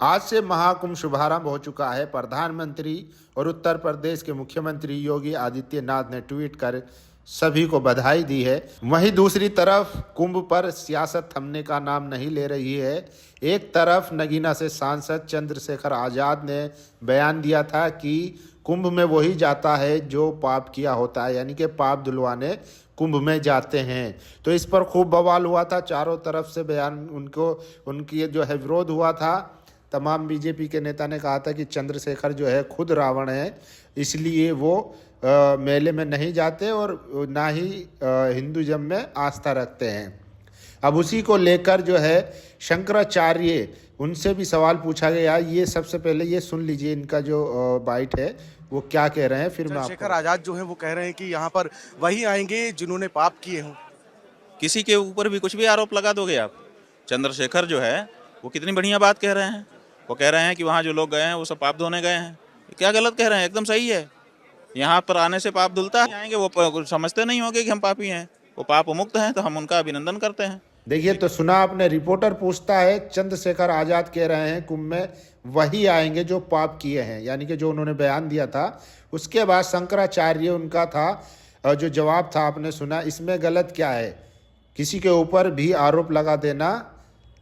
आज से महाकुंभ शुभारंभ हो चुका है। प्रधानमंत्री और उत्तर प्रदेश के मुख्यमंत्री योगी आदित्यनाथ ने ट्वीट कर सभी को बधाई दी है। वहीं दूसरी तरफ कुंभ पर सियासत थमने का नाम नहीं ले रही है। एक तरफ नगीना से सांसद चंद्रशेखर आजाद ने बयान दिया था कि कुंभ में वही जाता है जो पाप किया होता है, यानी कि पाप धुलवाने कुंभ में जाते हैं। तो इस पर खूब बवाल हुआ था, चारों तरफ से बयान उनकी जो है विरोध हुआ था। तमाम बीजेपी के नेता ने कहा था कि चंद्रशेखर जो है खुद रावण है, इसलिए वो मेले में नहीं जाते और ना ही हिंदुइज्म में आस्था रखते हैं। अब उसी को लेकर जो है शंकराचार्य, उनसे भी सवाल पूछा गया। ये सबसे पहले ये सुन लीजिए, इनका जो बाइट है वो क्या कह रहे हैं, फिर मैं चंद्रशेखर आजाद जो है वो कह रहे हैं कि यहाँ पर वही आएंगे जिन्होंने पाप किए हों। किसी के ऊपर भी कुछ भी आरोप लगा दोगे आप। चंद्रशेखर जो है वो कितनी बढ़िया बात कह रहे हैं। वो कह रहे हैं कि वहाँ जो लोग गए हैं वो सब पाप धोने गए हैं। क्या गलत कह रहे हैं, एकदम सही है। यहाँ पर आने से पाप धुलता है। आएंगे वो समझते नहीं होंगे कि हम पापी हैं, वो पाप मुक्त हैं, तो हम उनका अभिनंदन करते हैं। देखिए, तो सुना आपने, रिपोर्टर पूछता है, चंद्रशेखर आजाद कह रहे हैं कुंभ में वही आएंगे जो पाप किए हैं, यानी कि जो उन्होंने बयान दिया था। उसके बाद शंकराचार्य उनका था जो जवाब था, आपने सुना। इसमें गलत क्या है, किसी के ऊपर भी आरोप लगा देना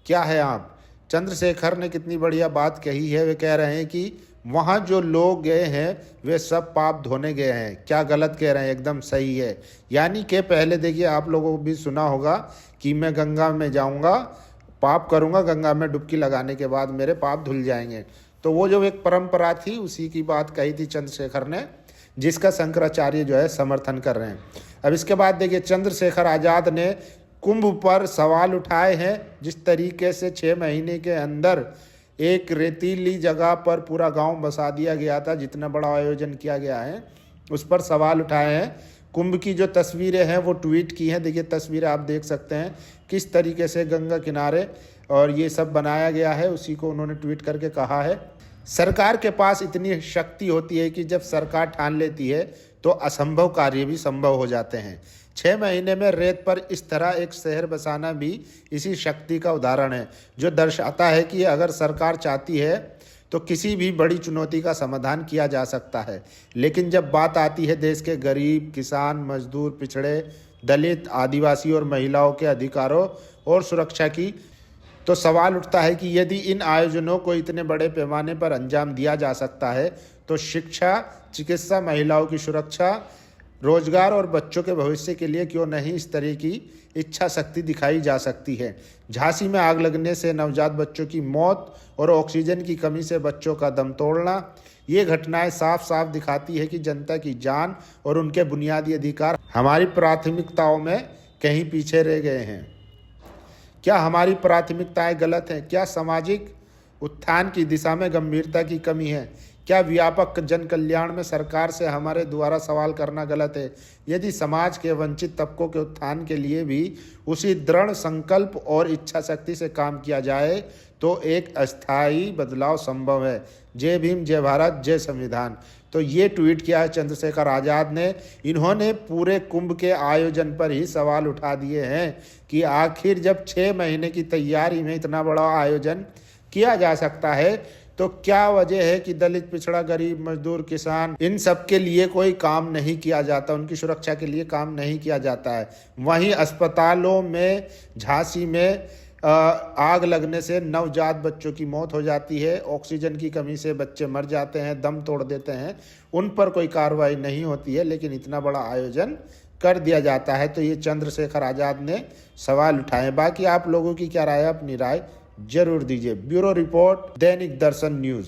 क्या है। आप चंद्रशेखर ने कितनी बढ़िया बात कही है। वे कह रहे हैं कि वहाँ जो लोग गए हैं वे सब पाप धोने गए हैं। क्या गलत कह रहे हैं, एकदम सही है। यानी कि पहले देखिए, आप लोगों को भी सुना होगा कि मैं गंगा में जाऊंगा, पाप करूंगा, गंगा में डुबकी लगाने के बाद मेरे पाप धुल जाएंगे। तो वो जो एक परंपरा थी उसी की बात कही थी चंद्रशेखर ने, जिसका शंकराचार्य जो है समर्थन कर रहे हैं। अब इसके बाद देखिए, चंद्रशेखर आजाद ने कुंभ पर सवाल उठाए हैं। जिस तरीके से 6 महीने के अंदर एक रेतीली जगह पर पूरा गांव बसा दिया गया था, जितना बड़ा आयोजन किया गया है, उस पर सवाल उठाए हैं। कुंभ की जो तस्वीरें हैं वो ट्वीट की हैं। देखिए, तस्वीरें आप देख सकते हैं किस तरीके से गंगा किनारे और ये सब बनाया गया है, उसी को उन्होंने ट्वीट करके कहा है। सरकार के पास इतनी शक्ति होती है कि जब सरकार ठान लेती है तो असंभव कार्य भी संभव हो जाते हैं। 6 महीने में रेत पर इस तरह एक शहर बसाना भी इसी शक्ति का उदाहरण है, जो दर्शाता है कि अगर सरकार चाहती है तो किसी भी बड़ी चुनौती का समाधान किया जा सकता है। लेकिन जब बात आती है देश के गरीब, किसान, मजदूर, पिछड़े, दलित, आदिवासी और महिलाओं के अधिकारों और सुरक्षा की, तो सवाल उठता है कि यदि इन आयोजनों को इतने बड़े पैमाने पर अंजाम दिया जा सकता है तो शिक्षा, चिकित्सा, महिलाओं की सुरक्षा, रोजगार और बच्चों के भविष्य के लिए क्यों नहीं इस तरह की इच्छा शक्ति दिखाई जा सकती है। झांसी में आग लगने से नवजात बच्चों की मौत और ऑक्सीजन की कमी से बच्चों का दम तोड़ना, ये घटनाएं साफ साफ दिखाती है कि जनता की जान और उनके बुनियादी अधिकार हमारी प्राथमिकताओं में कहीं पीछे रह गए हैं। क्या हमारी प्राथमिकताएं गलत हैं? क्या सामाजिक उत्थान की दिशा में गंभीरता की कमी है? क्या व्यापक जन कल्याण में सरकार से हमारे द्वारा सवाल करना गलत है? यदि समाज के वंचित तबकों के उत्थान के लिए भी उसी दृढ़ संकल्प और इच्छा शक्ति से काम किया जाए तो एक अस्थायी बदलाव संभव है। जय भीम, जय भारत, जय संविधान। तो ये ट्वीट किया है चंद्रशेखर आजाद ने। इन्होंने पूरे कुंभ के आयोजन पर ही सवाल उठा दिए हैं कि आखिर जब 6 महीने की तैयारी में इतना बड़ा आयोजन किया जा सकता है तो क्या वजह है कि दलित, पिछड़ा, गरीब, मजदूर, किसान, इन सब के लिए कोई काम नहीं किया जाता, उनकी सुरक्षा के लिए काम नहीं किया जाता है। वहीं अस्पतालों में, झांसी में आग लगने से नवजात बच्चों की मौत हो जाती है, ऑक्सीजन की कमी से बच्चे मर जाते हैं, दम तोड़ देते हैं, उन पर कोई कार्रवाई नहीं होती है, लेकिन इतना बड़ा आयोजन कर दिया जाता है। तो ये चंद्रशेखर आजाद ने सवाल उठाए। बाकी आप लोगों की क्या राय है, अपनी राय जरूर दीजिए। ब्यूरो रिपोर्ट, दैनिक दर्शन न्यूज।